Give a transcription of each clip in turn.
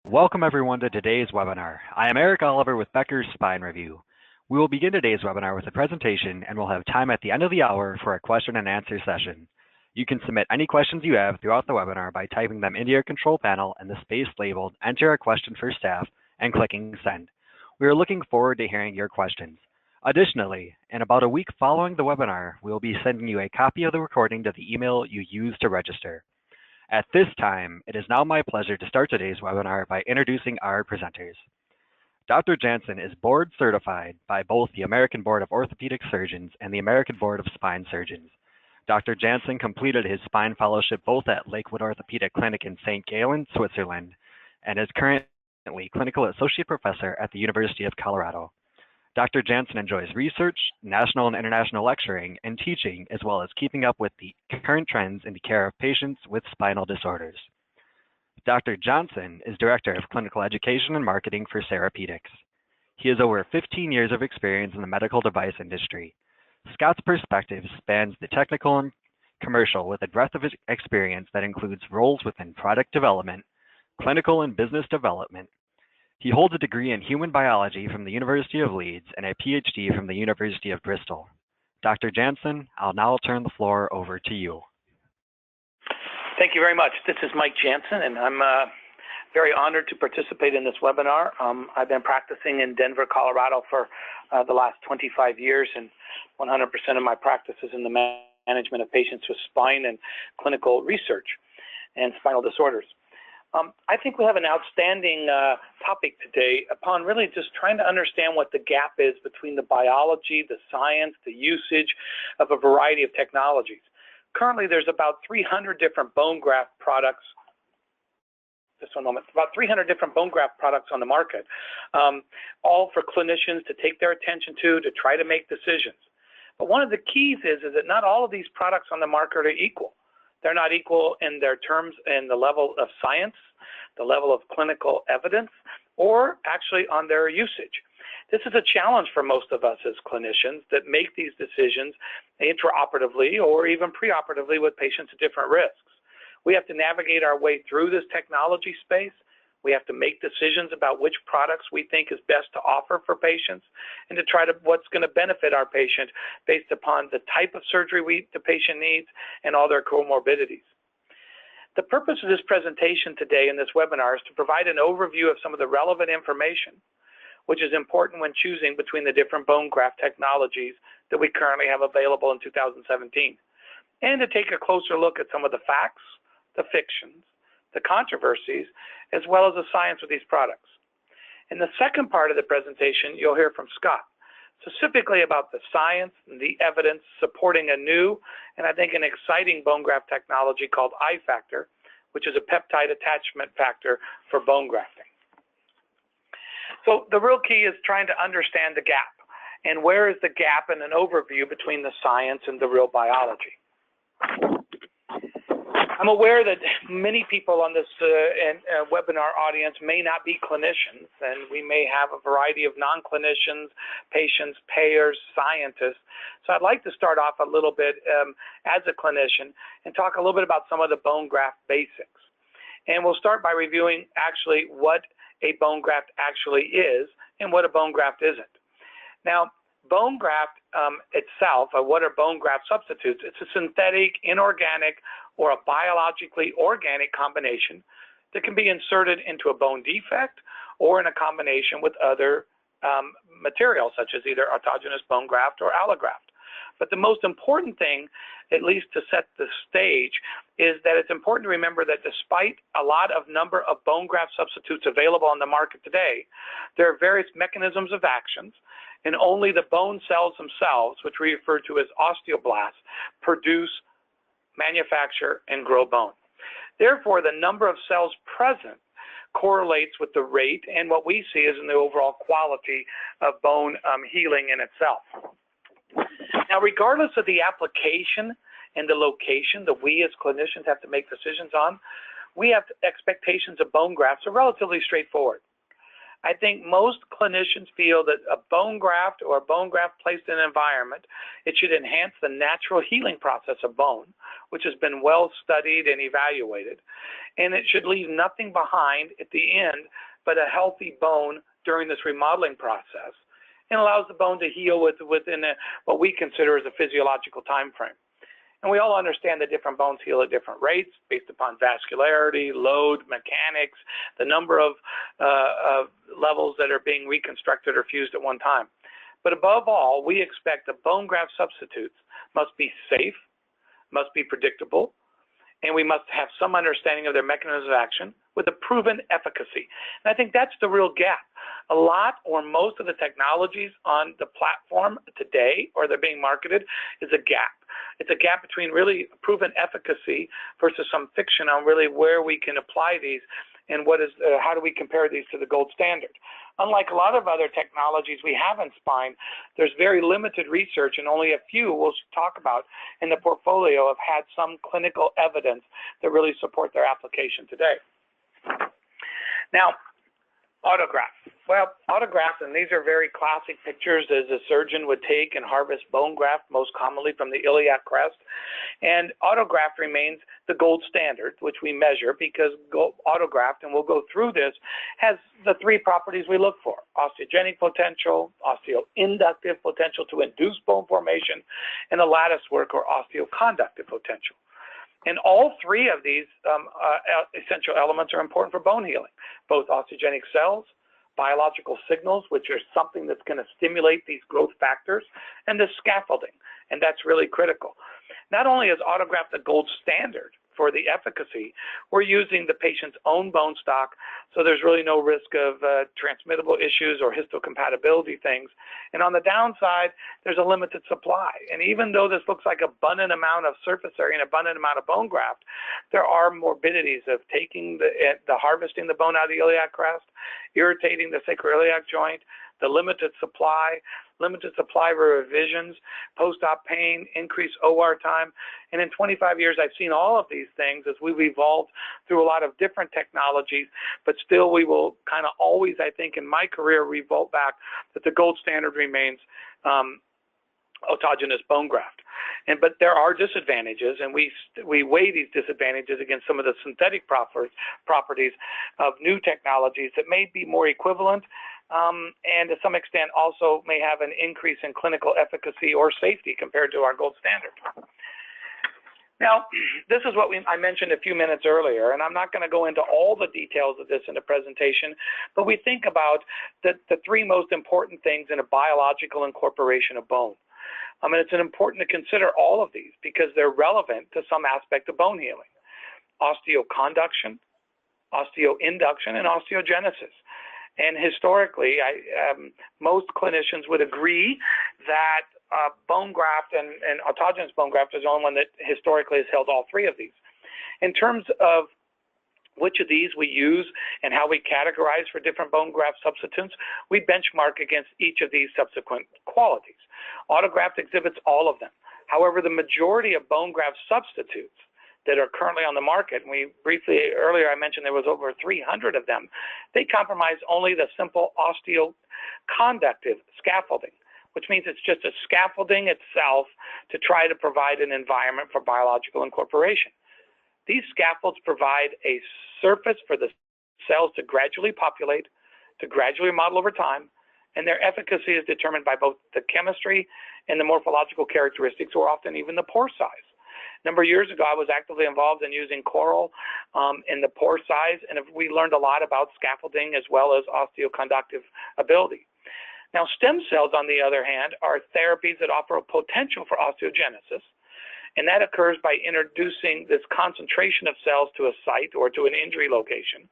Welcome everyone to today's webinar. I am Eric Oliver with Becker's Spine Review. We will begin today's webinar with a presentation and we'll have time at the end of the hour for a question and answer session. You can submit any questions you have throughout the webinar by typing them into your control panel in the space labeled Enter a Question for Staff and clicking Send. We are looking forward to hearing your questions. Additionally, in about a week following the webinar, we will be sending you a copy of the recording to the email you used to register. At this time, it is now my pleasure to start today's webinar by introducing our presenters. Dr. Jansen is board certified by both the American Board of Orthopedic Surgeons and the American Board of Spine Surgeons. Dr. Jansen completed his spine fellowship both at Lakewood Orthopedic Clinic in St. Gallen, Switzerland, and is currently clinical associate professor at the University of Colorado. Dr. Jansen enjoys research, national and international lecturing, and teaching, as well as keeping up with the current trends in the care of patients with spinal disorders. Dr. Johnson is Director of Clinical Education and Marketing for Therapeutics. He has over 15 years of experience in the medical device industry. Scott's perspective spans the technical and commercial with a breadth of experience that includes roles within product development, clinical and business development. He holds a degree in human biology from the University of Leeds and a PhD from the University of Bristol. Dr. Jansen, I'll now turn the floor over to you. Thank you very much. This is Mike Jansen, and I'm very honored to participate in this webinar. I've been practicing in Denver, Colorado for the last 25 years, and 100% of my practice is in the management of patients with spine and clinical research and spinal disorders. I think we have an outstanding topic today upon really just trying to understand what the gap is between the biology, the science, the usage of a variety of technologies. Currently, there's about 300 different bone graft products. Just one moment. About 300 different bone graft products on the market, all for clinicians to take their attention to try to make decisions. But one of the keys is that not all of these products on the market are equal. They're not equal in their terms in the level of science, the level of clinical evidence, or actually on their usage. This is a challenge for most of us as clinicians that make these decisions intraoperatively or even preoperatively with patients at different risks. We have to navigate our way through this technology space. We have to make decisions about which products we think is best to offer for patients and to try to what's going to benefit our patient based upon the type of surgery the patient needs and all their comorbidities. The purpose of this presentation today in this webinar is to provide an overview of some of the relevant information, which is important when choosing between the different bone graft technologies that we currently have available in 2017, and to take a closer look at some of the facts, the fictions, the controversies, as well as the science of these products. In the second part of the presentation, you'll hear from Scott, specifically about the science and the evidence supporting a new and I think an exciting bone graft technology called I-Factor, which is a peptide attachment factor for bone grafting. So the real key is trying to understand the gap, and where is the gap in an overview between the science and the real biology. I'm aware that many people on this webinar audience may not be clinicians, and we may have a variety of non-clinicians, patients, payers, scientists. So I'd like to start off a little bit as a clinician and talk a little bit about some of the bone graft basics. And we'll start by reviewing actually what a bone graft actually is and what a bone graft isn't. Now, bone graft itself, or what are bone graft substitutes? It's a synthetic, inorganic, or a biologically organic combination that can be inserted into a bone defect or in a combination with other materials, such as either autogenous bone graft or allograft. But the most important thing, at least to set the stage, is that it's important to remember that despite a lot of number of bone graft substitutes available on the market today, there are various mechanisms of actions, and only the bone cells themselves, which we refer to as osteoblasts, produce, manufacture, and grow bone. Therefore, the number of cells present correlates with the rate and what we see as in the overall quality of bone healing in itself. Now, regardless of the application and the location that we as clinicians have to make decisions on, we have expectations of bone grafts are relatively straightforward. I think most clinicians feel that a bone graft or a bone graft placed in an environment, it should enhance the natural healing process of bone, which has been well studied and evaluated, and it should leave nothing behind at the end but a healthy bone during this remodeling process, and allows the bone to heal within what we consider as a physiological time frame. And we all understand that different bones heal at different rates based upon vascularity, load, mechanics, the number of levels that are being reconstructed or fused at one time. But above all, we expect that bone graft substitutes must be safe, must be predictable, and we must have some understanding of their mechanism of action with a proven efficacy. And I think that's the real gap. A lot or most of the technologies on the platform today, or they're being marketed, is a gap. It's a gap between really proven efficacy versus some fiction on really where we can apply these and how do we compare these to the gold standard. Unlike a lot of other technologies we have in spine, there's very limited research, and only a few we'll talk about in the portfolio have had some clinical evidence that really support their application today. Now, autograft. Well, autograft, and these are very classic pictures as a surgeon would take and harvest bone graft, most commonly from the iliac crest. And autograft remains the gold standard, which we measure because autograft, and we'll go through this, has the three properties we look for: osteogenic potential, osteoinductive potential to induce bone formation, and the lattice work or osteoconductive potential. And all three of these essential elements are important for bone healing, both osteogenic cells, biological signals, which are something that's going to stimulate these growth factors, and the scaffolding, and that's really critical. Not only is autograft the gold standard for the efficacy, we're using the patient's own bone stock, so there's really no risk of transmittable issues or histocompatibility things. And on the downside, there's a limited supply. And even though this looks like abundant amount of surface area and abundant amount of bone graft, there are morbidities of taking harvesting the bone out of the iliac crest, irritating the sacroiliac joint, the limited supply revisions, post-op pain, increased OR time. And in 25 years, I've seen all of these things as we've evolved through a lot of different technologies, but still we will kind of always, I think, in my career, revert back that the gold standard remains autogenous bone graft. But there are disadvantages, and we weigh these disadvantages against some of the synthetic properties of new technologies that may be more equivalent, and to some extent also may have an increase in clinical efficacy or safety compared to our gold standard. Now, this is what I mentioned a few minutes earlier, and I'm not going to go into all the details of this in the presentation, but we think about the three most important things in a biological incorporation of bone. And it's important to consider all of these because they're relevant to some aspect of bone healing: osteoconduction, osteoinduction, and osteogenesis. And historically, most clinicians would agree that bone graft and autogenous bone graft is the only one that historically has held all three of these. In terms of which of these we use and how we categorize for different bone graft substitutes, we benchmark against each of these subsequent qualities. Autograft exhibits all of them. However, the majority of bone graft substitutes that are currently on the market, and earlier I mentioned there was over 300 of them, they compromise only the simple osteoconductive scaffolding, which means it's just a scaffolding itself to try to provide an environment for biological incorporation. These scaffolds provide a surface for the cells to gradually populate, to gradually model over time, and their efficacy is determined by both the chemistry and the morphological characteristics, or often even the pore size. A number of years ago, I was actively involved in using coral in the pore size, and we learned a lot about scaffolding as well as osteoconductive ability. Now, stem cells, on the other hand, are therapies that offer a potential for osteogenesis, and that occurs by introducing this concentration of cells to a site or to an injury location.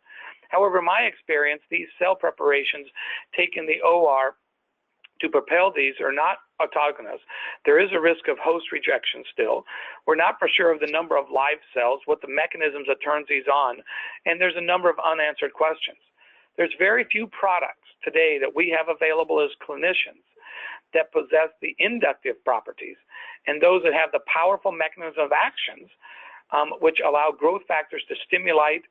However, in my experience, these cell preparations taken the OR to propel these are not autogenous. There is a risk of host rejection still. We're not for sure of the number of live cells, what the mechanisms that turns these on, and there's a number of unanswered questions. There's very few products today that we have available as clinicians that possess the inductive properties and those that have the powerful mechanism of actions which allow growth factors to stimulate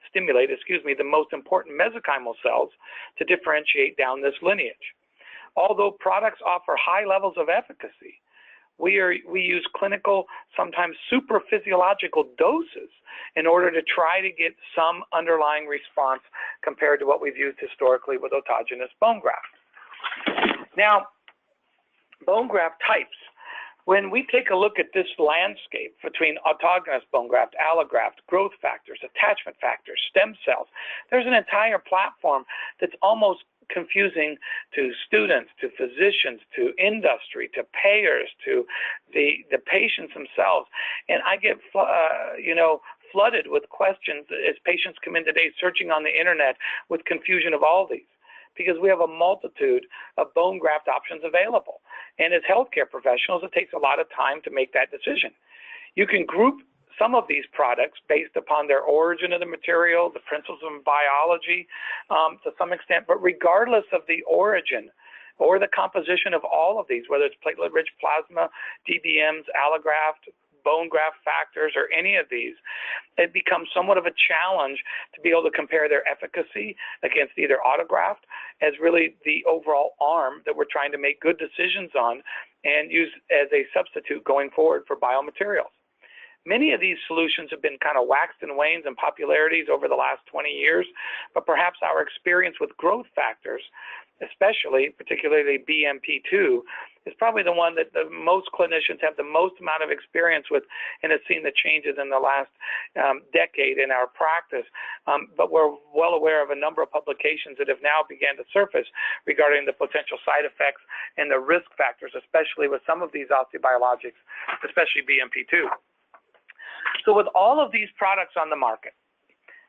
stimulate, the most important mesenchymal cells to differentiate down this lineage. Although products offer high levels of efficacy, we use clinical, sometimes supraphysiological doses in order to try to get some underlying response compared to what we've used historically with autogenous bone graft. Now, bone graft types. When we take a look at this landscape between autogenous bone graft, allograft, growth factors, attachment factors, stem cells, there's an entire platform that's almost confusing to students, to physicians, to industry, to payers, to the patients themselves. And I get, flooded with questions as patients come in today searching on the internet with confusion of all these, because we have a multitude of bone graft options available. And as healthcare professionals, it takes a lot of time to make that decision. You can group some of these products based upon their origin of the material, the principles of biology to some extent, but regardless of the origin or the composition of all of these, whether it's platelet-rich plasma, DBMs, allograft, bone graft factors, or any of these, it becomes somewhat of a challenge to be able to compare their efficacy against either autograft as really the overall arm that we're trying to make good decisions on and use as a substitute going forward for biomaterials. Many of these solutions have been kind of waxed and wanes in popularities over the last 20 years, but perhaps our experience with growth factors, particularly BMP2, is probably the one that the most clinicians have the most amount of experience with and have seen the changes in the last decade in our practice. But we're well aware of a number of publications that have now began to surface regarding the potential side effects and the risk factors, especially with some of these osteobiologics, especially BMP2. So with all of these products on the market,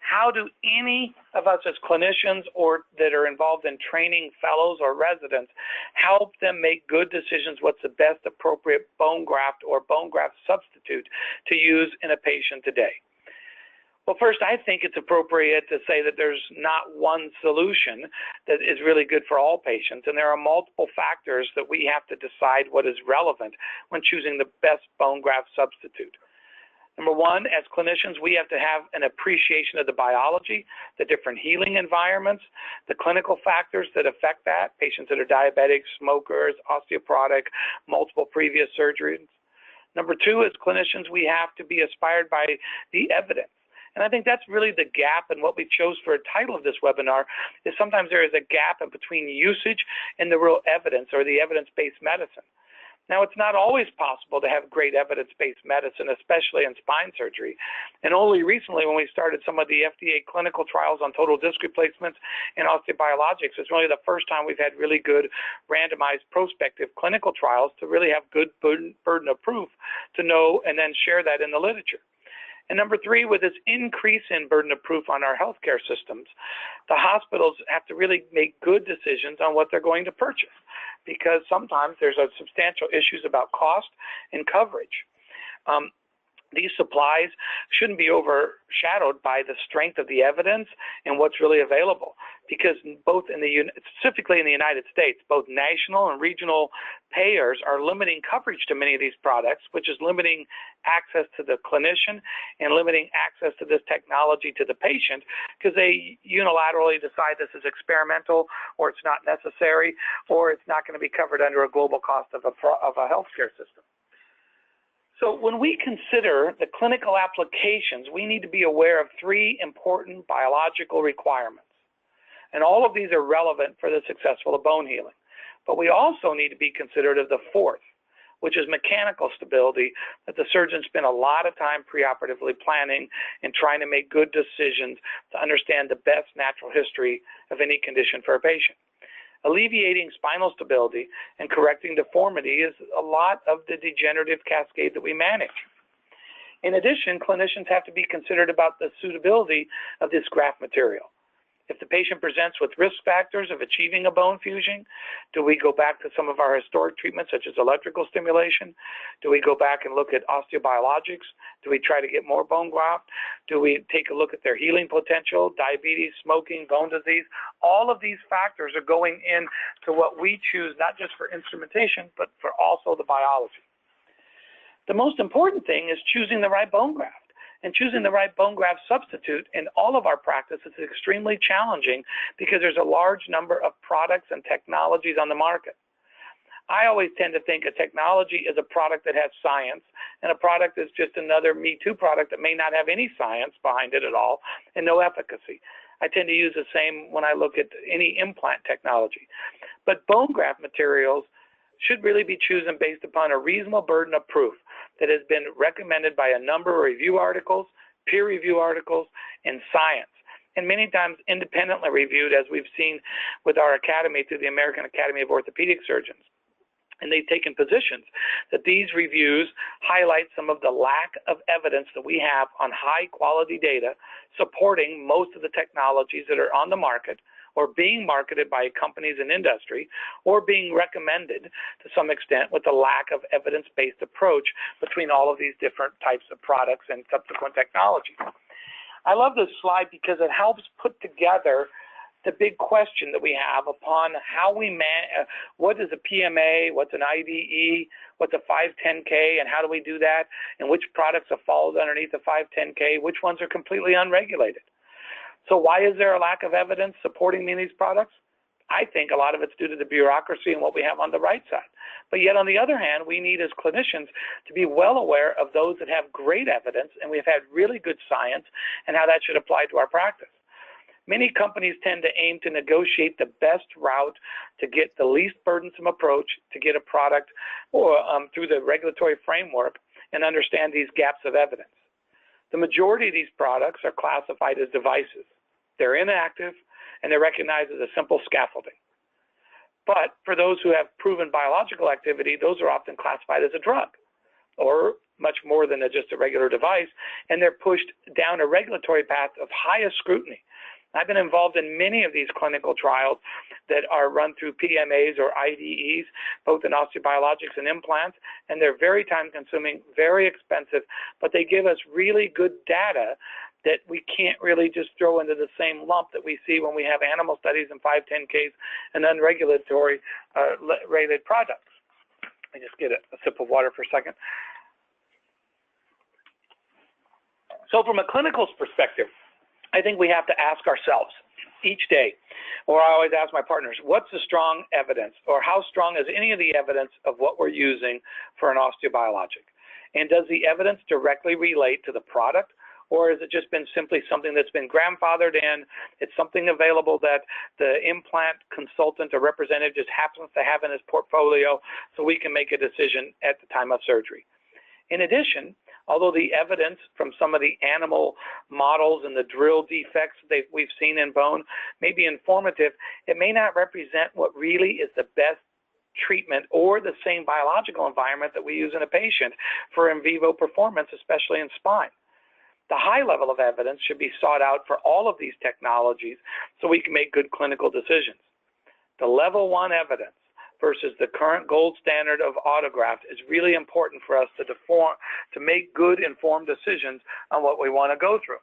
how do any of us as clinicians or that are involved in training fellows or residents help them make good decisions what's the best appropriate bone graft or bone graft substitute to use in a patient today? Well, first, I think it's appropriate to say that there's not one solution that is really good for all patients, and there are multiple factors that we have to decide what is relevant when choosing the best bone graft substitute. Number one, as clinicians, we have to have an appreciation of the biology, the different healing environments, the clinical factors that affect that, patients that are diabetic, smokers, osteoporotic, multiple previous surgeries. Number two, as clinicians, we have to be inspired by the evidence. And I think that's really the gap in what we chose for a title of this webinar, is sometimes there is a gap in between usage and the real evidence or the evidence-based medicine. Now, it's not always possible to have great evidence-based medicine, especially in spine surgery. And only recently, when we started some of the FDA clinical trials on total disc replacements and osteobiologics, it's really the first time we've had really good randomized prospective clinical trials to really have good burden of proof to know and then share that in the literature. And number three, with this increase in burden of proof on our healthcare systems, the hospitals have to really make good decisions on what they're going to purchase, because sometimes there's a substantial issues about cost and coverage. These supplies shouldn't be overshadowed by the strength of the evidence and what's really available, because specifically in the United States, both national and regional payers are limiting coverage to many of these products, which is limiting access to the clinician and limiting access to this technology to the patient, because they unilaterally decide this is experimental, or it's not necessary, or it's not going to be covered under a global cost of a healthcare system. So when we consider the clinical applications, we need to be aware of three important biological requirements. And all of these are relevant for the successful bone healing. But we also need to be considerate of the fourth, which is mechanical stability, that the surgeons spend a lot of time preoperatively planning and trying to make good decisions to understand the best natural history of any condition for a patient. Alleviating spinal stability and correcting deformity is a lot of the degenerative cascade that we manage. In addition, clinicians have to be considered about the suitability of this graft material. If the patient presents with risk factors of achieving a bone fusion, do we go back to some of our historic treatments such as electrical stimulation? Do we go back and look at osteobiologics? Do we try to get more bone graft? Do we take a look at their healing potential, diabetes, smoking, bone disease? All of these factors are going into what we choose, not just for instrumentation, but for also the biology. The most important thing is choosing the right bone graft. And choosing the right bone graft substitute in all of our practice is extremely challenging because there's a large number of products and technologies on the market. I always tend to think a technology is a product that has science, and a product is just another Me Too product that may not have any science behind it at all and no efficacy. I tend to use the same when I look at any implant technology. But bone graft materials should really be chosen based upon a reasonable burden of proof that has been recommended by a number of review articles, peer review articles, and science, and many times independently reviewed, as we've seen with our academy through the American Academy of Orthopedic Surgeons. And they've taken positions that these reviews highlight some of the lack of evidence that we have on high quality data supporting most of the technologies that are on the market or being marketed by companies in industry or being recommended to some extent with the lack of evidence-based approach between all of these different types of products and subsequent technologies. I love this slide because it helps put together the big question that we have upon how we what is a PMA, what's an IDE, what's a 510K, and how do we do that, and which products are followed underneath the 510K, which ones are completely unregulated. So why is there a lack of evidence supporting these products? I think a lot of it's due to the bureaucracy and what we have on the right side. But yet on the other hand, we need as clinicians to be well aware of those that have great evidence, and we've had really good science, and how that should apply to our practice. Many companies tend to aim to negotiate the best route to get the least burdensome approach to get a product or through the regulatory framework and understand these gaps of evidence. The majority of these products are classified as devices. They're inactive and they're recognized as a simple scaffolding. But for those who have proven biological activity, those are often classified as a drug or much more than just a regular device, and they're pushed down a regulatory path of highest scrutiny. I've been involved in many of these clinical trials that are run through PMAs or IDEs, both in osteobiologics and implants, and they're very time-consuming, very expensive, but they give us really good data that we can't really just throw into the same lump that we see when we have animal studies and 510Ks and unregulatory rated products. Let me just get a sip of water for a second. So from a clinical perspective, I think we have to ask ourselves each day, or I always ask my partners, what's the strong evidence, or how strong is any of the evidence of what we're using for an osteobiologic? And does the evidence directly relate to the product, or has it just been simply something that's been grandfathered in? It's something available that the implant consultant or representative just happens to have in his portfolio so we can make a decision at the time of surgery. In addition, although the evidence from some of the animal models and the drill defects that we've seen in bone may be informative, it may not represent what really is the best treatment or the same biological environment that we use in a patient for in vivo performance, especially in spine. The high level of evidence should be sought out for all of these technologies so we can make good clinical decisions. The level 1 evidence versus the current gold standard of autograft is really important for us to make good informed decisions on what we want to go through.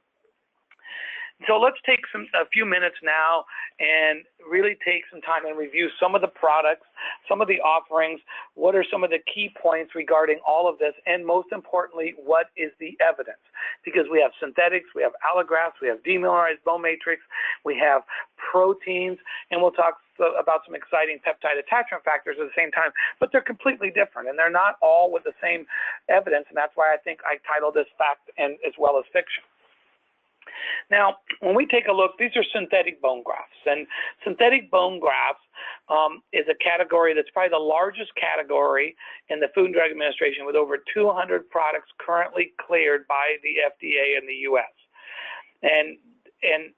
So let's take a few minutes now and really take some time and review some of the products, some of the offerings, what are some of the key points regarding all of this, and most importantly, what is the evidence? Because we have synthetics, we have allografts, we have demineralized bone matrix, we have proteins, and we'll talk about some exciting peptide attachment factors at the same time, but they're completely different, and they're not all with the same evidence, and that's why I think I titled this Fact and as well as Fiction. Now, when we take a look, these are synthetic bone grafts, and synthetic bone grafts is a category that's probably the largest category in the Food and Drug Administration, with over 200 products currently cleared by the FDA in the U.S. And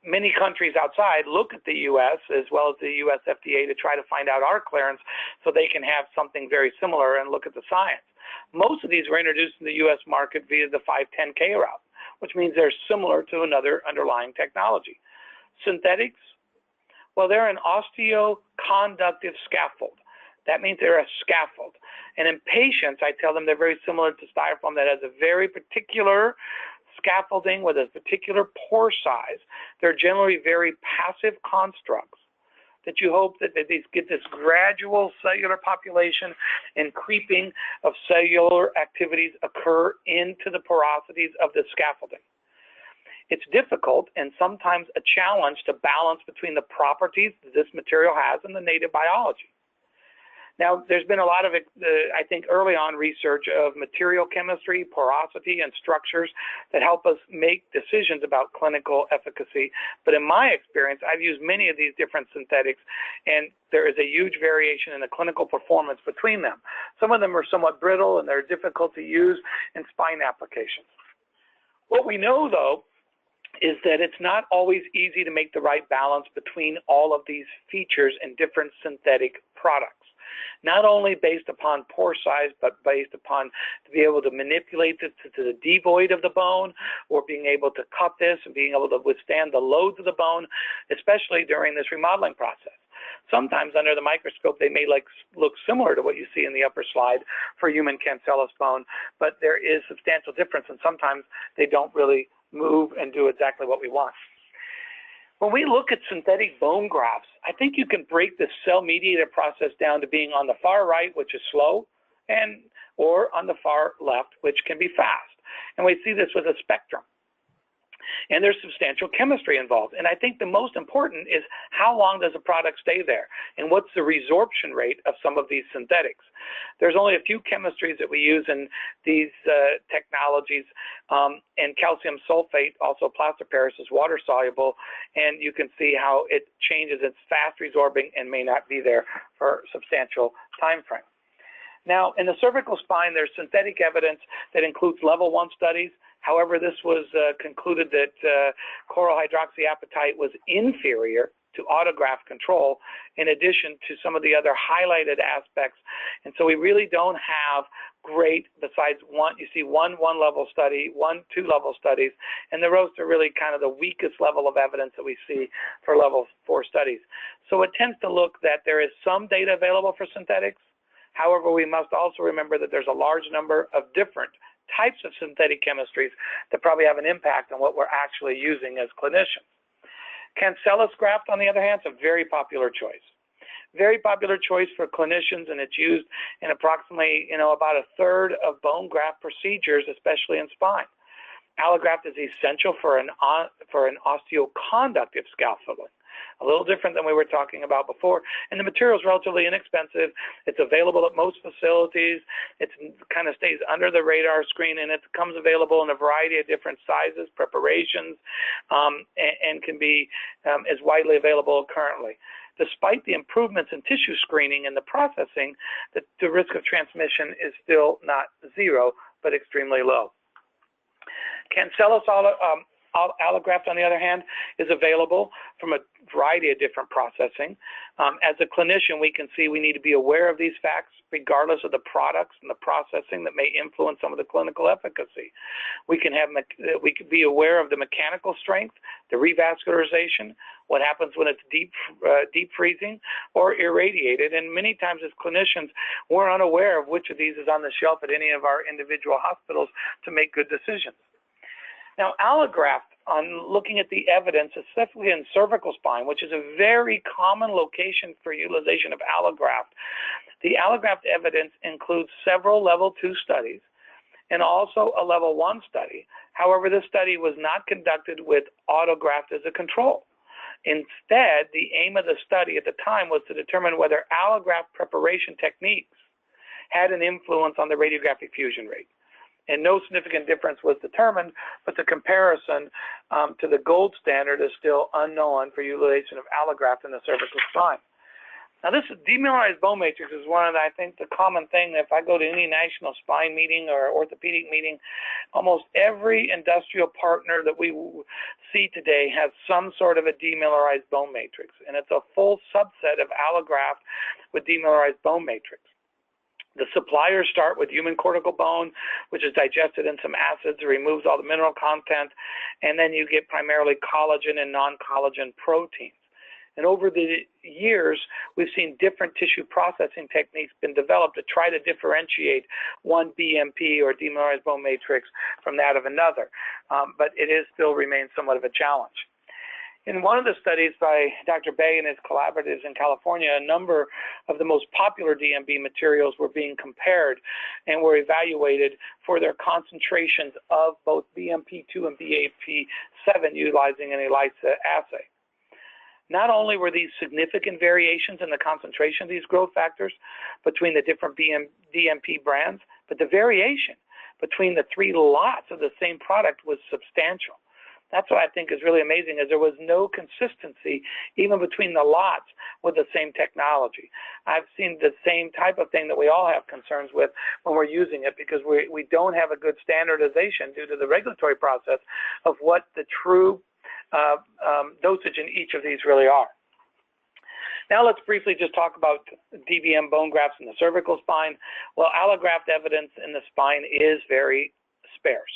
many countries outside look at the U.S. as well as the U.S. FDA to try to find out our clearance so they can have something very similar and look at the science. Most of these were introduced in the U.S. market via the 510K route, which means they're similar to another underlying technology. Synthetics, well, they're an osteoconductive scaffold. That means they're a scaffold. And in patients, I tell them they're very similar to styrofoam that has a very particular scaffolding with a particular pore size. They're generally very passive constructs that you hope that these get this gradual cellular population and creeping of cellular activities occur into the porosities of the scaffolding. It's difficult and sometimes a challenge to balance between the properties that this material has and the native biology. Now, there's been a lot of, I think, early on research of material chemistry, porosity, and structures that help us make decisions about clinical efficacy. But in my experience, I've used many of these different synthetics, and there is a huge variation in the clinical performance between them. Some of them are somewhat brittle, and they're difficult to use in spine applications. What we know, though, is that it's not always easy to make the right balance between all of these features in different synthetic products. Not only based upon pore size, but based upon to be able to manipulate this to the devoid of the bone, or being able to cut this and being able to withstand the loads of the bone, especially during this remodeling process. Sometimes under the microscope, they may look similar to what you see in the upper slide for human cancellous bone, but there is substantial difference, and sometimes they don't really move and do exactly what we want. When we look at synthetic bone grafts, I think you can break the cell-mediated process down to being on the far right, which is slow, or on the far left, which can be fast. And we see this with a spectrum. And there's substantial chemistry involved. And I think the most important is how long does a product stay there? And what's the resorption rate of some of these synthetics? There's only a few chemistries that we use in these technologies. And calcium sulfate, also plaster Paris, is water soluble. And you can see how it changes. It's fast resorbing and may not be there for a substantial time frame. Now, in the cervical spine, there's synthetic evidence that includes level 1 studies. However, this was concluded that chloral hydroxyapatite was inferior to autograft control, in addition to some of the other highlighted aspects. And so we really don't have great, besides one, you see one level study, 2-level studies, and the rest are really kind of the weakest level of evidence that we see for level 4 studies. So it tends to look that there is some data available for synthetics. However, we must also remember that there's a large number of different types of synthetic chemistries that probably have an impact on what we're actually using as clinicians. Cancellous graft, on the other hand, is a very popular choice. Very popular choice for clinicians, and it's used in approximately, about a third of bone graft procedures, especially in spine. Allograft is essential for an osteoconductive scaffolding. A little different than we were talking about before. And the material is relatively inexpensive. It's available at most facilities. It kind of stays under the radar screen, and it comes available in a variety of different sizes, preparations, and can be as widely available currently. Despite the improvements in tissue screening and the processing, the risk of transmission is still not zero, but extremely low. Cancellous allograft, on the other hand, is available from a variety of different processing. As a clinician, we can see we need to be aware of these facts, regardless of the products and the processing that may influence some of the clinical efficacy. We can be aware of the mechanical strength, the revascularization, what happens when it's deep freezing or irradiated. And many times as clinicians, we're unaware of which of these is on the shelf at any of our individual hospitals to make good decisions. Now, allograft, on looking at the evidence, especially in cervical spine, which is a very common location for utilization of allograft, the allograft evidence includes several level 2 studies and also a level 1 study. However, this study was not conducted with autograft as a control. Instead, the aim of the study at the time was to determine whether allograft preparation techniques had an influence on the radiographic fusion rate. And no significant difference was determined, but the comparison to the gold standard is still unknown for utilization of allograft in the cervical spine. Now, this demineralized bone matrix is one of the, I think, the common thing. If I go to any national spine meeting or orthopedic meeting, almost every industrial partner that we see today has some sort of a demineralized bone matrix, and it's a full subset of allograft with demineralized bone matrix. The suppliers start with human cortical bone, which is digested in some acids, removes all the mineral content, and then you get primarily collagen and non-collagen proteins. And over the years, we've seen different tissue processing techniques been developed to try to differentiate one BMP or demineralized bone matrix from that of another. But it still remains somewhat of a challenge. In one of the studies by Dr. Bay and his collaborators in California, a number of the most popular DMB materials were being compared and were evaluated for their concentrations of both BMP2 and BMP7 utilizing an ELISA assay. Not only were these significant variations in the concentration of these growth factors between the different DMP brands, but the variation between the 3 lots of the same product was substantial. That's what I think is really amazing, is there was no consistency even between the lots with the same technology. I've seen the same type of thing that we all have concerns with when we're using it, because we don't have a good standardization due to the regulatory process of what the true dosage in each of these really are. Now let's briefly just talk about DBM bone grafts in the cervical spine. Well, allograft evidence in the spine is very sparse,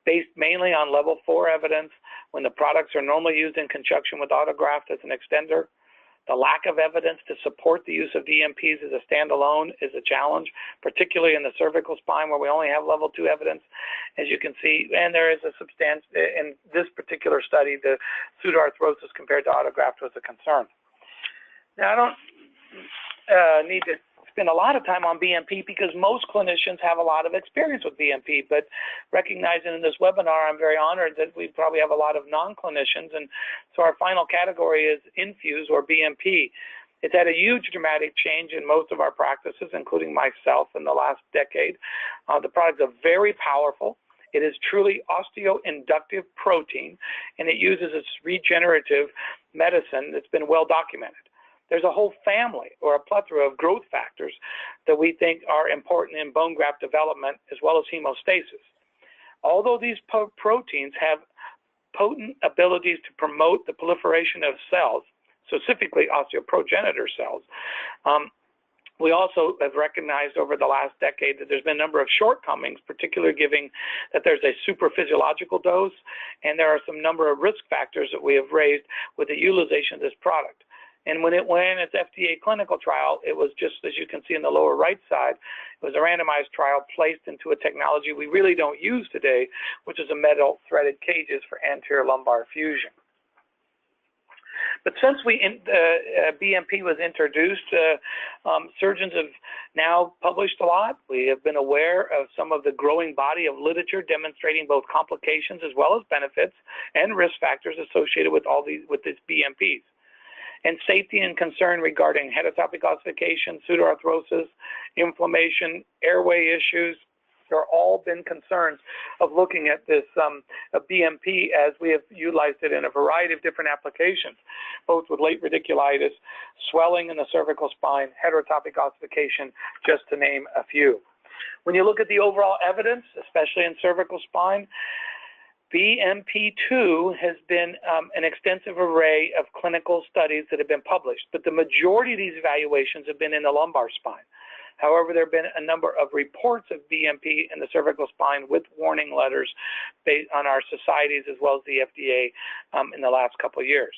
based mainly on level 4 evidence when the products are normally used in conjunction with autograft as an extender. The lack of evidence to support the use of DMPs as a standalone is a challenge, particularly in the cervical spine where we only have level 2 evidence, as you can see. And there is a substantial, in this particular study, the pseudoarthrosis compared to autograft was a concern. Now, I don't need to spend a lot of time on BMP because most clinicians have a lot of experience with BMP, but recognizing in this webinar, I'm very honored that we probably have a lot of non-clinicians, and so our final category is Infuse or BMP. It's had a huge dramatic change in most of our practices, including myself in the last decade. The products are very powerful. It is truly osteoinductive protein, and it uses its regenerative medicine that's been well documented. There's a whole family or a plethora of growth factors that we think are important in bone graft development as well as hemostasis. Although these proteins have potent abilities to promote the proliferation of cells, specifically osteoprogenitor cells, we also have recognized over the last decade that there's been a number of shortcomings, particularly given that there's a supraphysiological dose, and there are some number of risk factors that we have raised with the utilization of this product. And when it went its FDA clinical trial, it was just, as you can see in the lower right side, it was a randomized trial placed into a technology we really don't use today, which is a metal threaded cages for anterior lumbar fusion. But since BMP was introduced, surgeons have now published a lot. We have been aware of some of the growing body of literature demonstrating both complications as well as benefits and risk factors associated with these BMPs. And safety and concern regarding heterotopic ossification, pseudoarthrosis, inflammation, airway issues, are all been concerns of looking at this BMP as we have utilized it in a variety of different applications, both with late radiculitis, swelling in the cervical spine, heterotopic ossification, just to name a few. When you look at the overall evidence, especially in cervical spine, BMP2 has been an extensive array of clinical studies that have been published, but the majority of these evaluations have been in the lumbar spine. However, there have been a number of reports of BMP in the cervical spine with warning letters based on our societies as well as the FDA in the last couple of years.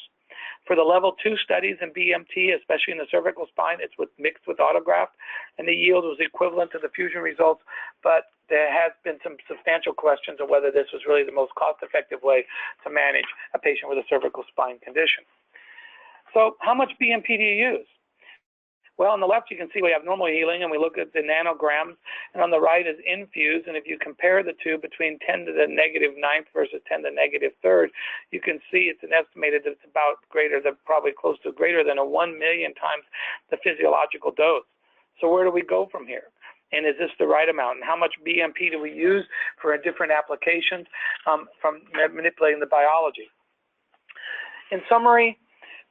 For the level 2 studies in BMT, especially in the cervical spine, it's mixed with autograft, and the yield was equivalent to the fusion results, but there has been some substantial questions of whether this was really the most cost-effective way to manage a patient with a cervical spine condition. So how much BMP do you use? Well, on the left, you can see we have normal healing, and we look at the nanograms, and on the right is infused, and if you compare the two between 10 to the -9th versus 10 to the -3rd, you can see it's an estimated that it's about probably close to greater than a 1 million times the physiological dose. So where do we go from here? And is this the right amount? And how much BMP do we use for different applications from manipulating the biology? In summary,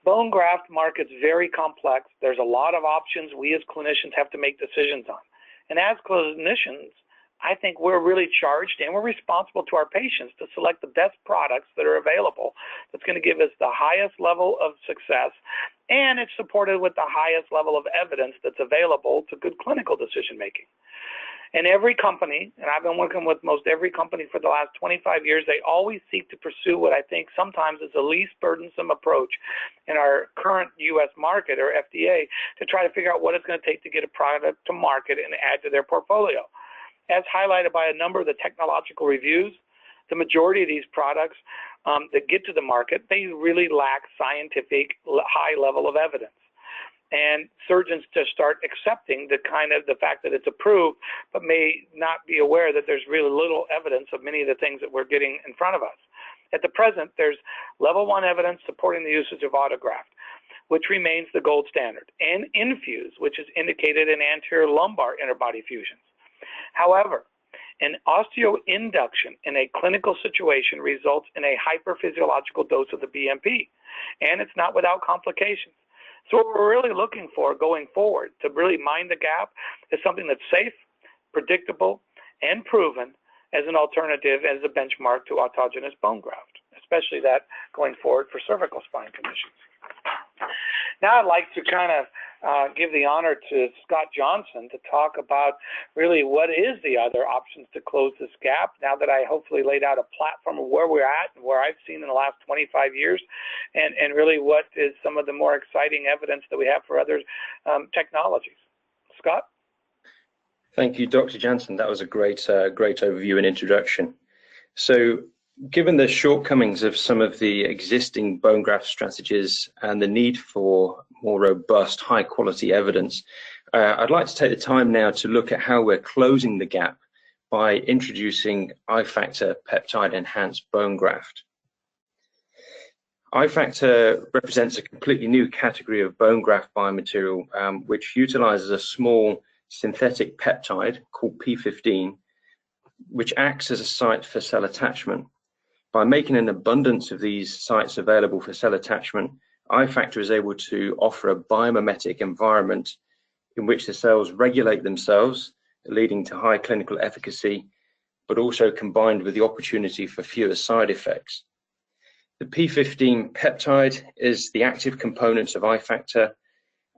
bone graft market's very complex. There's a lot of options we as clinicians have to make decisions on. And as clinicians, I think we're really charged and we're responsible to our patients to select the best products that are available that's going to give us the highest level of success, and it's supported with the highest level of evidence that's available to good clinical decision making. And every company, and I've been working with most every company for the last 25 years, they always seek to pursue what I think sometimes is the least burdensome approach in our current U.S. market or FDA to try to figure out what it's going to take to get a product to market and add to their portfolio. As highlighted by a number of the technological reviews, the majority of these products that get to the market, they really lack scientific high level of evidence. And surgeons just start accepting the fact that it's approved, but may not be aware that there's really little evidence of many of the things that we're getting in front of us. At the present, there's level 1 evidence supporting the usage of autograft, which remains the gold standard, and infuse, which is indicated in anterior lumbar interbody fusions. However, an osteoinduction in a clinical situation results in a hyperphysiological dose of the BMP, and it's not without complications. So what we're really looking for going forward to really mind the gap is something that's safe, predictable, and proven as an alternative, as a benchmark to autogenous bone graft, especially that going forward for cervical spine conditions. Now I'd like to kind of give the honor to Scott Johnson to talk about really what is the other options to close this gap, now that I hopefully laid out a platform of where we're at and where I've seen in the last 25 years, and really what is some of the more exciting evidence that we have for other technologies. Scott? Thank you, Dr. Jansen. That was a great overview and introduction. So, given the shortcomings of some of the existing bone graft strategies and the need for more robust, high-quality evidence, I'd like to take the time now to look at how we're closing the gap by introducing I-Factor peptide-enhanced bone graft. I-Factor represents a completely new category of bone graft biomaterial, which utilizes a small synthetic peptide called P15, which acts as a site for cell attachment. By making an abundance of these sites available for cell attachment, I-Factor is able to offer a biomimetic environment in which the cells regulate themselves, leading to high clinical efficacy, but also combined with the opportunity for fewer side effects. The P15 peptide is the active component of I-Factor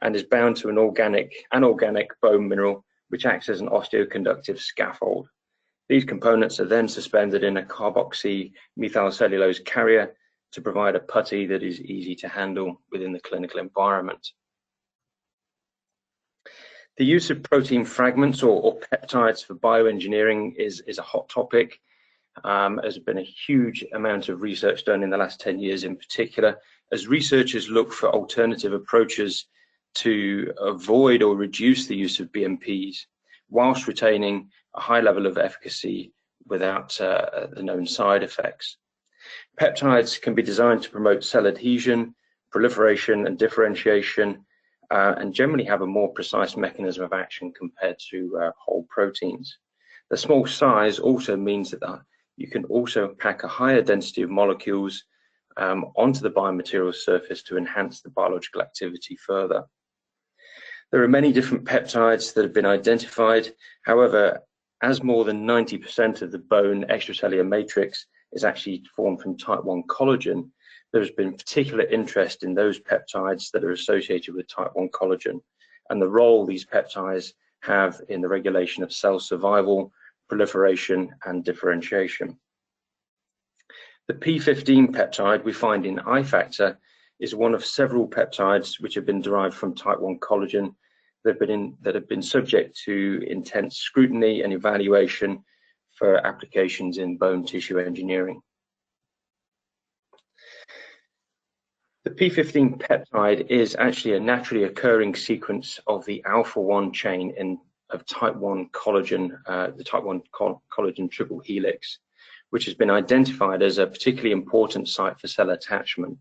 and is bound to an anorganic bone mineral, which acts as an osteoconductive scaffold. These components are then suspended in a carboxy methylcellulose carrier to provide a putty that is easy to handle within the clinical environment. The use of protein fragments or peptides for bioengineering is a hot topic. There's been a huge amount of research done in the last 10 years in particular, as researchers look for alternative approaches to avoid or reduce the use of BMPs whilst retaining a high level of efficacy without the known side effects. Peptides can be designed to promote cell adhesion, proliferation, and differentiation, and generally have a more precise mechanism of action compared to whole proteins. The small size also means that you can also pack a higher density of molecules onto the biomaterial surface to enhance the biological activity further. There are many different peptides that have been identified. However, as more than 90% of the bone extracellular matrix is actually formed from type 1 collagen, there has been particular interest in those peptides that are associated with type 1 collagen and the role these peptides have in the regulation of cell survival, proliferation, and differentiation. The P15 peptide we find in I-Factor is one of several peptides which have been derived from type 1 collagen that have been subject to intense scrutiny and evaluation for applications in bone tissue engineering. The P15 peptide is actually a naturally occurring sequence of the alpha-1 chain of type 1 collagen, the type 1 collagen triple helix, which has been identified as a particularly important site for cell attachment.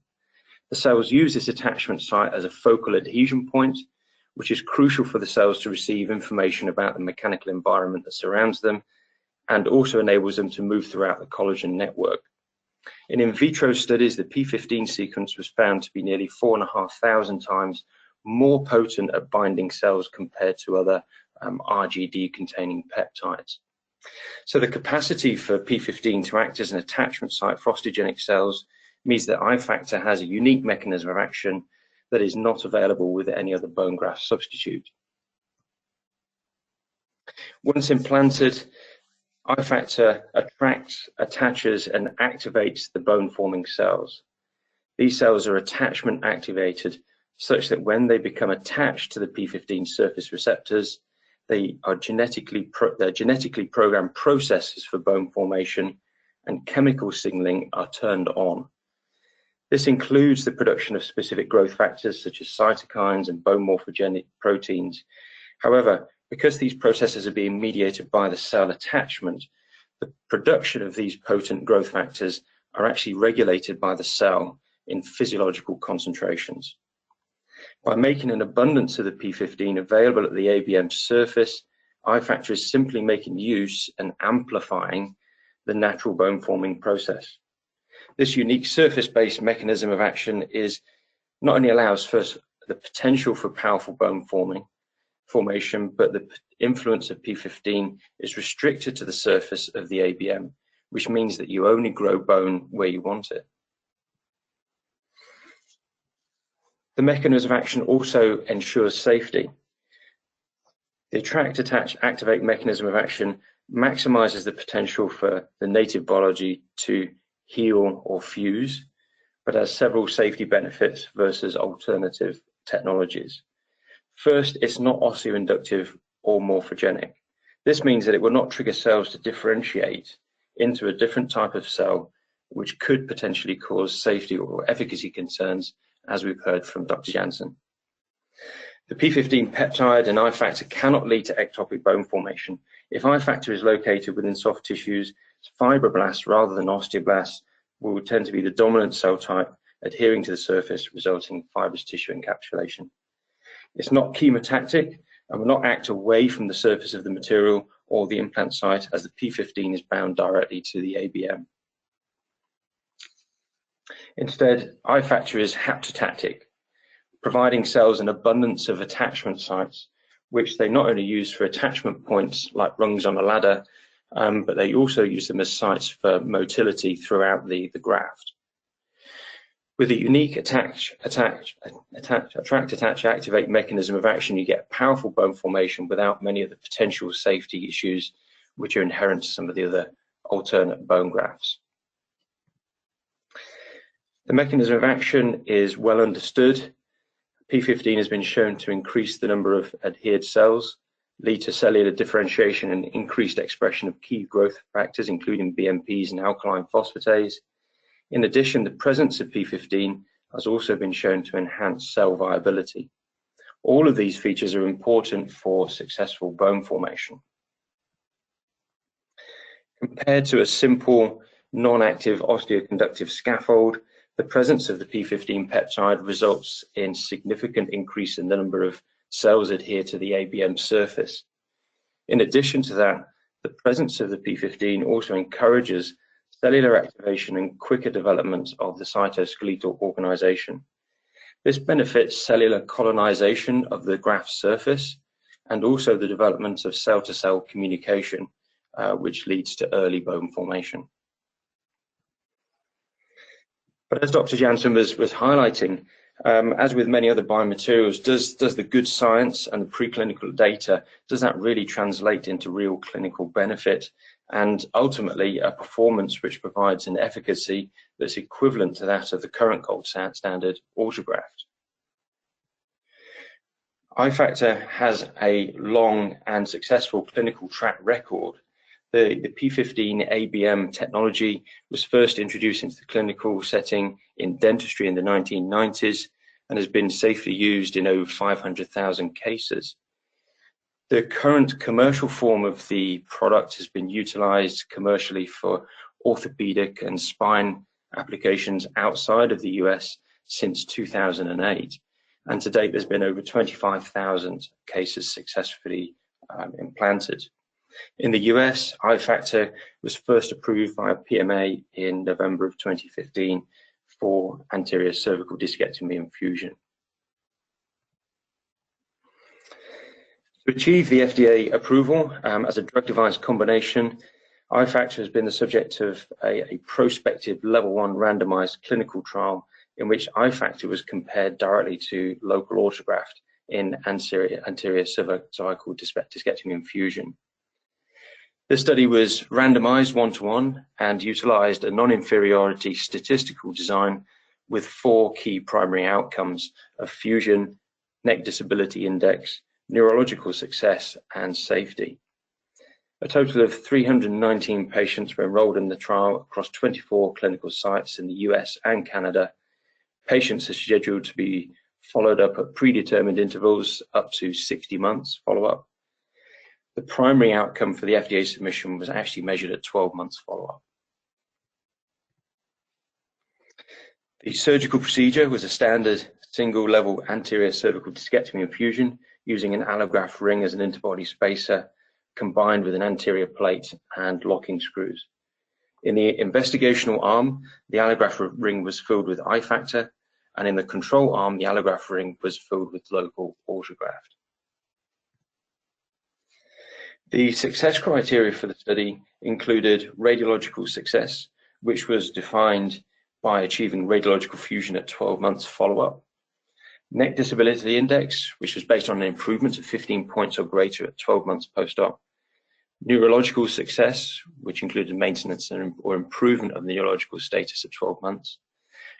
The cells use this attachment site as a focal adhesion point, which is crucial for the cells to receive information about the mechanical environment that surrounds them, and also enables them to move throughout the collagen network. In vitro studies, the P15 sequence was found to be nearly 4,500 times more potent at binding cells compared to other RGD-containing peptides. So the capacity for P15 to act as an attachment site for osteogenic cells means that I-Factor has a unique mechanism of action that is not available with any other bone graft substitute. Once implanted, I-Factor attracts, attaches, and activates the bone-forming cells. These cells are attachment activated such that when they become attached to the P15 surface receptors, they are genetically programmed processes for bone formation and chemical signaling are turned on. This includes the production of specific growth factors such as cytokines and bone morphogenic proteins. However, because these processes are being mediated by the cell attachment, the production of these potent growth factors are actually regulated by the cell in physiological concentrations. By making an abundance of the P15 available at the ABM surface, iFactor is simply making use and amplifying the natural bone forming process. This unique surface-based mechanism of action not only allows first the potential for powerful bone formation, but the influence of P15 is restricted to the surface of the ABM, which means that you only grow bone where you want it. The mechanism of action also ensures safety. The attract, attach, activate mechanism of action maximizes the potential for the native biology to heal or fuse, but has several safety benefits versus alternative technologies. First, it's not osteoinductive or morphogenic. This means that it will not trigger cells to differentiate into a different type of cell, which could potentially cause safety or efficacy concerns, as we've heard from Dr. Jansen. The P15 peptide and iFactor cannot lead to ectopic bone formation. If iFactor is located within soft tissues, fibroblasts rather than osteoblasts will tend to be the dominant cell type adhering to the surface, resulting in fibrous tissue encapsulation. It's not chemotactic and will not act away from the surface of the material or the implant site, as the P15 is bound directly to the ABM. Instead, iFactor is haptotactic, providing cells an abundance of attachment sites, which they not only use for attachment points like rungs on a ladder, but they also use them as sites for motility throughout the graft. With a unique attract, attach, activate mechanism of action, you get powerful bone formation without many of the potential safety issues which are inherent to some of the other alternate bone grafts. The mechanism of action is well understood. P15 has been shown to increase the number of adhered cells, lead to cellular differentiation and increased expression of key growth factors, including BMPs and alkaline phosphatase. In addition, the presence of P15 has also been shown to enhance cell viability. All of these features are important for successful bone formation. Compared to a simple non-active osteoconductive scaffold, the presence of the P15 peptide results in significant increase in the number of cells adhered to the ABM surface. In addition to that, the presence of the P15 also encourages cellular activation and quicker development of the cytoskeletal organization. This benefits cellular colonization of the graft surface and also the development of cell-to-cell communication, which leads to early bone formation. But as Dr. Jansen was highlighting, as with many other biomaterials, does the good science and the preclinical data, does that really translate into real clinical benefit and ultimately a performance which provides an efficacy that's equivalent to that of the current gold standard autograft? iFactor has a long and successful clinical track record. The P15 ABM technology was first introduced into the clinical setting in dentistry in the 1990s and has been safely used in over 500,000 cases. The current commercial form of the product has been utilized commercially for orthopedic and spine applications outside of the US since 2008. And to date, there's been over 25,000 cases successfully implanted. In the US, iFactor was first approved by a PMA in November of 2015 for anterior cervical discectomy and fusion. To achieve the FDA approval as a drug-device combination, iFactor has been the subject of a prospective level 1 randomized clinical trial in which iFactor was compared directly to local autograft in anterior cervical discectomy and fusion. The study was randomized 1-to-1 and utilized a non-inferiority statistical design with 4 key primary outcomes of fusion, neck disability index, neurological success, and safety. A total of 319 patients were enrolled in the trial across 24 clinical sites in the US and Canada. Patients are scheduled to be followed up at predetermined intervals up to 60 months follow-up. The primary outcome for the FDA submission was actually measured at 12 months follow-up. The surgical procedure was a standard single-level anterior cervical discectomy infusion using an allograft ring as an interbody spacer combined with an anterior plate and locking screws. In the investigational arm, the allograft ring was filled with I-factor, and in the control arm, the allograft ring was filled with local autograft. The success criteria for the study included radiological success, which was defined by achieving radiological fusion at 12 months follow-up. Neck Disability Index, which was based on an improvement of 15 points or greater at 12 months post-op. Neurological success, which included maintenance or improvement of neurological status at 12 months.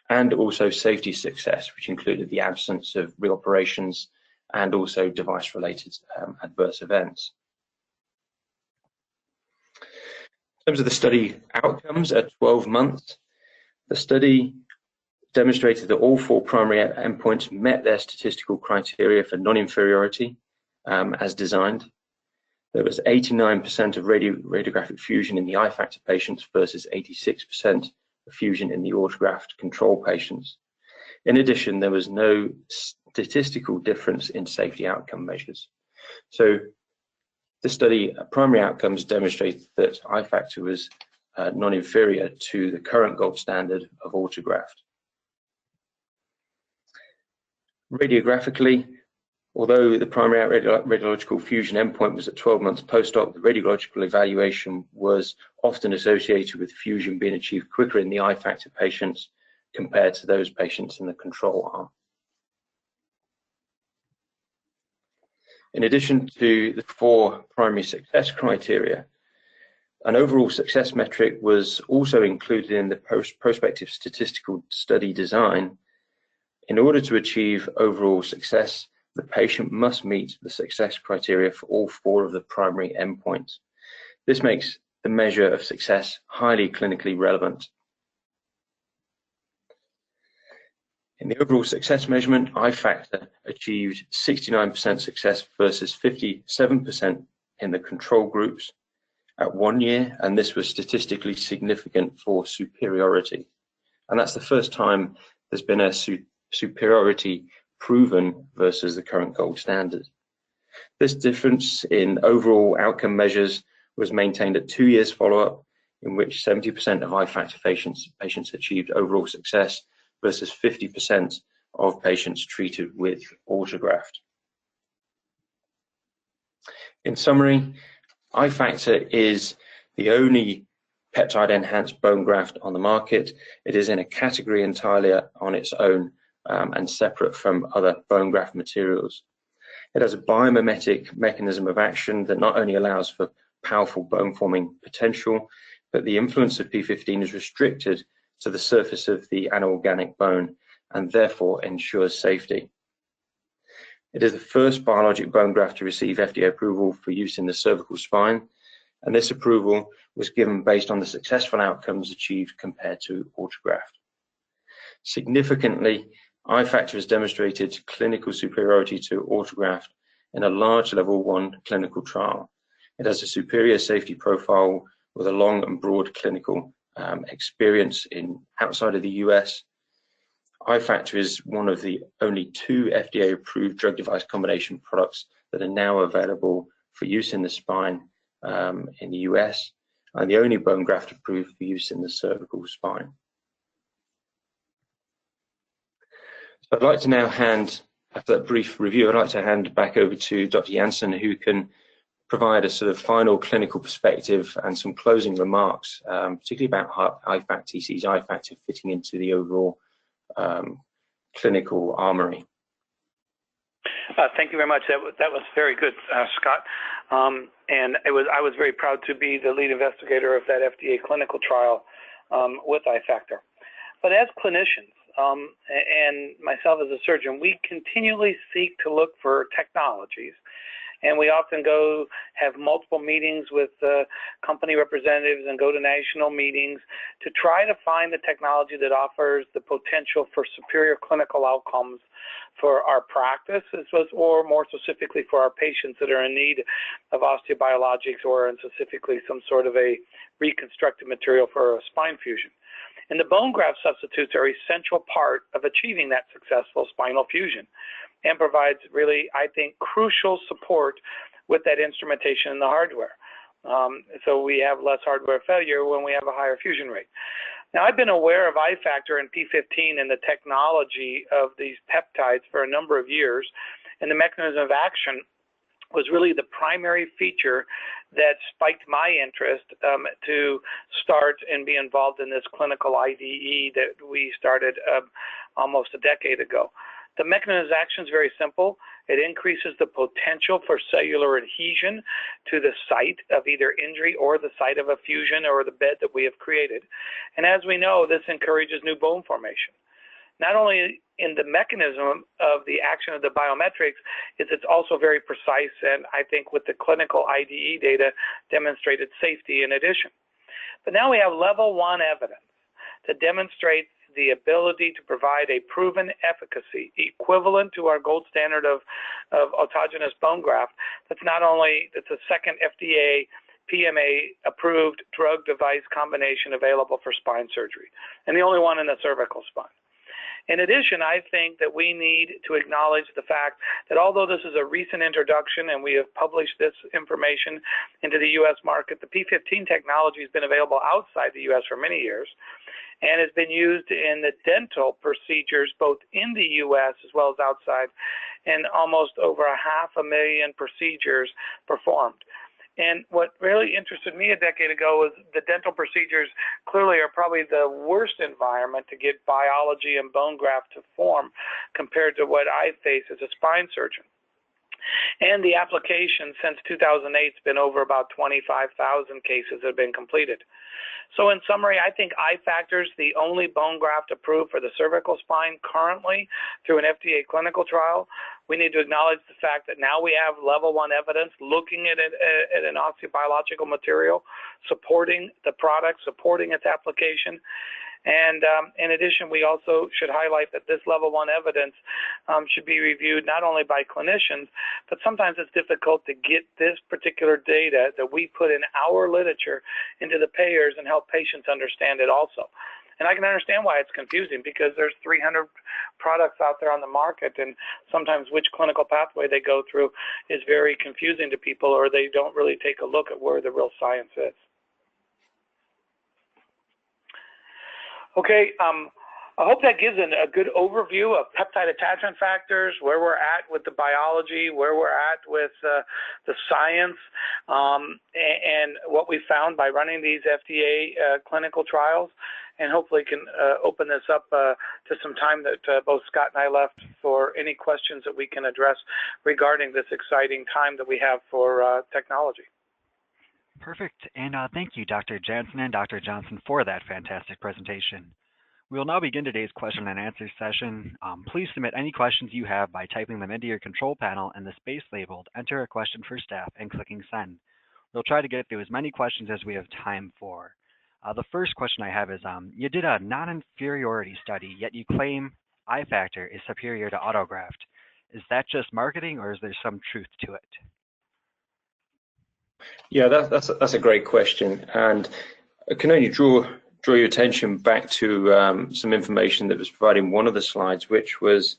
And also safety success, which included the absence of reoperations and also device-related adverse events. In terms of the study outcomes at 12 months, the study demonstrated that all 4 primary endpoints met their statistical criteria for non-inferiority as designed. There was 89% of radiographic fusion in the I-factor patients versus 86% of fusion in the autograft control patients. In addition, there was no statistical difference in safety outcome measures. So the study primary outcomes demonstrated that I-factor was non-inferior to the current gold standard of autograft. Radiographically, although the primary radiological fusion endpoint was at 12 months post-op, the radiological evaluation was often associated with fusion being achieved quicker in the I-factor patients compared to those patients in the control arm. In addition to the 4 primary success criteria, an overall success metric was also included in the prospective statistical study design. In order to achieve overall success, the patient must meet the success criteria for all 4 of the primary endpoints. This makes the measure of success highly clinically relevant. In the overall success measurement, I-factor achieved 69% success versus 57% in the control groups at 1 year, and this was statistically significant for superiority. And that's the first time there's been a superiority proven versus the current gold standard. This difference in overall outcome measures was maintained at 2 years follow-up, in which 70% of I-factor patients achieved overall success versus 50% of patients treated with autograft. In summary, I-factor is the only peptide-enhanced bone graft on the market. It is in a category entirely on its own and separate from other bone graft materials. It has a biomimetic mechanism of action that not only allows for powerful bone forming potential, but the influence of P15 is restricted to the surface of the anorganic bone and therefore ensures safety. It is the first biologic bone graft to receive FDA approval for use in the cervical spine, and this approval was given based on the successful outcomes achieved compared to autograft. Significantly, I-factor has demonstrated clinical superiority to autograft in a large level 1 clinical trial. It has a superior safety profile with a long and broad clinical experience outside of the US. I-factor is one of the only 2 FDA-approved drug-device combination products that are now available for use in the spine in the US, and the only bone graft approved for use in the cervical spine. So I'd like to now after that brief review, I'd like to hand back over to Dr. Jansen, who can provide a sort of final clinical perspective and some closing remarks, particularly about how he sees I-factor fitting into the overall clinical armory. Thank you very much. That was very good, Scott. And I was very proud to be the lead investigator of that FDA clinical trial with I-factor. But as clinicians, and myself as a surgeon, we continually seek to look for technologies And we often have multiple meetings with company representatives and go to national meetings to try to find the technology that offers the potential for superior clinical outcomes for our practice, or more specifically for our patients that are in need of osteobiologics or in specifically some sort of a reconstructed material for a spine fusion. And the bone graft substitutes are an essential part of achieving that successful spinal fusion and provides really, I think, crucial support with that instrumentation and the hardware. So we have less hardware failure when we have a higher fusion rate. Now, I've been aware of I-Factor and P15 and the technology of these peptides for a number of years, and the mechanism of action was really the primary feature that spiked my interest to start and be involved in this clinical IDE that we started almost a decade ago. The mechanism of action is very simple. It increases the potential for cellular adhesion to the site of either injury or the site of a fusion or the bed that we have created. And as we know, this encourages new bone formation. Not only in the mechanism of the action of the biometrics, it's also very precise, and I think with the clinical IDE data demonstrated safety in addition. But now we have level 1 evidence that demonstrates the ability to provide a proven efficacy equivalent to our gold standard of autogenous bone graft. It's a second FDA PMA approved drug device combination available for spine surgery, and the only one in the cervical spine. In addition, I think that we need to acknowledge the fact that although this is a recent introduction and we have published this information into the U.S. market, the P15 technology has been available outside the U.S. for many years and has been used in the dental procedures both in the U.S. as well as outside, and almost over 500,000 procedures performed. And what really interested me a decade ago was the dental procedures clearly are probably the worst environment to get biology and bone graft to form compared to what I face as a spine surgeon. And the application since 2008 has been over about 25,000 cases that have been completed. So in summary, I think I-Factor is the only bone graft approved for the cervical spine currently through an FDA clinical trial. We need to acknowledge the fact that now we have level 1 evidence looking at an osteobiological material, supporting the product, supporting its application. And in addition, we also should highlight that this level 1 evidence should be reviewed not only by clinicians, but sometimes it's difficult to get this particular data that we put in our literature into the payers and help patients understand it also. And I can understand why it's confusing, because there's 300 products out there on the market, and sometimes which clinical pathway they go through is very confusing to people, or they don't really take a look at where the real science is. Okay, I hope that gives a good overview of peptide attachment factors, where we're at with the biology, where we're at with the science, and what we found by running these FDA clinical trials, and hopefully can open this up to some time that both Scott and I left for any questions that we can address regarding this exciting time that we have for technology. Perfect. And thank you, Dr. Jansen and Dr. Johnson, for that fantastic presentation. We will now begin today's question and answer session. Please submit any questions you have by typing them into your control panel in the space labeled "Enter a question for staff" and clicking send. We'll try to get through as many questions as we have time for. The first question I have is, you did a non-inferiority study, yet you claim I-Factor is superior to autograft. Is that just marketing, or is there some truth to it? Yeah, that's a great question, and I can only draw your attention back to some information that was provided in one of the slides, which was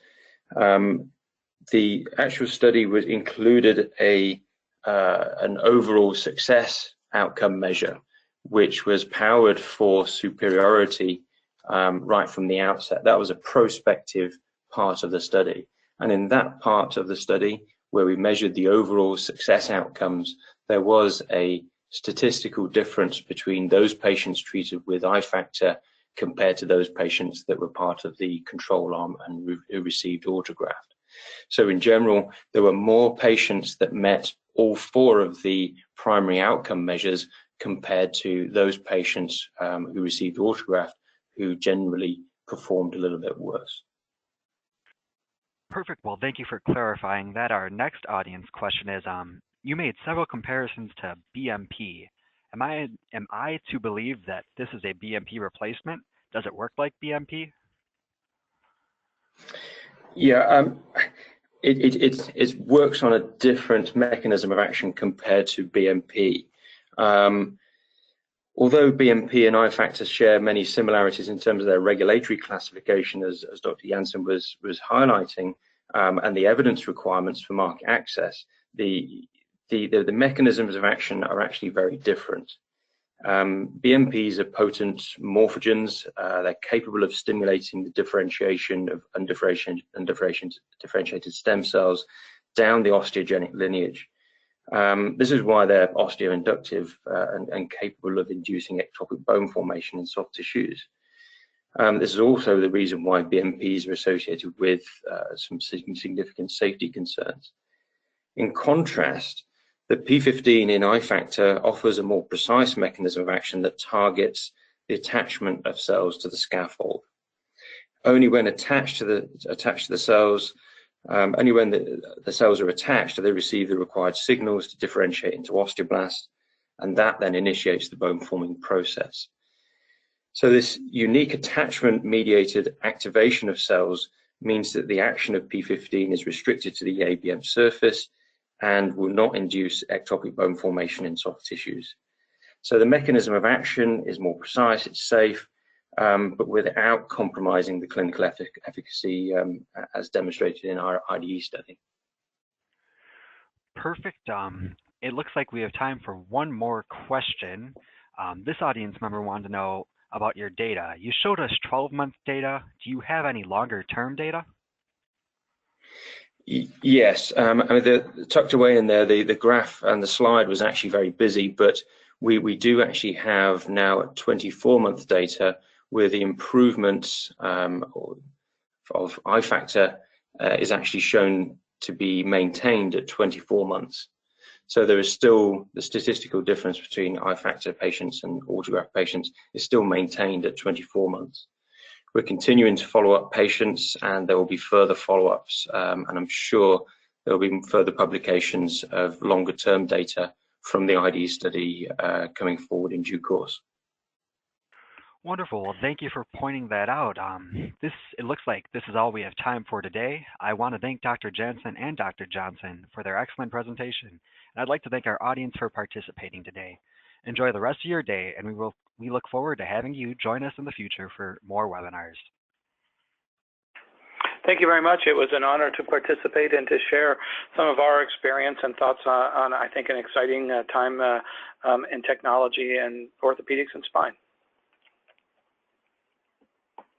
the actual study included an overall success outcome measure, which was powered for superiority right from the outset. That was a prospective part of the study, and in that part of the study where we measured the overall success outcomes, there was a statistical difference between those patients treated with I-Factor compared to those patients that were part of the control arm and who received autograft. So in general, there were more patients that met all 4 of the primary outcome measures compared to those patients who received autograft, who generally performed a little bit worse. Perfect. Well, thank you for clarifying that. Our next audience question is, you made several comparisons to BMP. Am I to believe that this is a BMP replacement? Does it work like BMP? Yeah, it works on a different mechanism of action compared to BMP. Although BMP and I-factor share many similarities in terms of their regulatory classification, as Dr. Janssen was highlighting, and the evidence requirements for market access, the mechanisms of action are actually very different. BMPs are potent morphogens. They're capable of stimulating the differentiation of undifferentiated stem cells down the osteogenic lineage. This is why they're osteoinductive and capable of inducing ectopic bone formation in soft tissues. This is also the reason why BMPs are associated with some significant safety concerns. In contrast, the P15 in I-factor offers a more precise mechanism of action that targets the attachment of cells to the scaffold. Only when attached to the cells, only when the cells are attached do they receive the required signals to differentiate into osteoblasts, and that then initiates the bone forming process. So this unique attachment-mediated activation of cells means that the action of P15 is restricted to the ABM surface and will not induce ectopic bone formation in soft tissues. So the mechanism of action is more precise, it's safe, but without compromising the clinical efficacy as demonstrated in our IDE study. Perfect. It looks like we have time for one more question. This audience member wanted to know about your data. You showed us 12-month data. Do you have any longer-term data? Yes, I mean, tucked away in there, the graph and the slide was actually very busy, but we do actually have now 24-month data where the improvements of I-factor is actually shown to be maintained at 24 months. So there is still the statistical difference between I-factor patients and autograft patients is still maintained at 24 months. We're continuing to follow up patients, and there will be further follow-ups, and I'm sure there will be further publications of longer-term data from the IDE study coming forward in due course. Wonderful. Well, thank you for pointing that out. It looks like this is all we have time for today. I want to thank Dr. Janssen and Dr. Johnson for their excellent presentation, and I'd like to thank our audience for participating today. Enjoy the rest of your day, and we look forward to having you join us in the future for more webinars. Thank you very much. It was an honor to participate and to share some of our experience and thoughts on I think, an exciting time in technology and orthopedics and spine.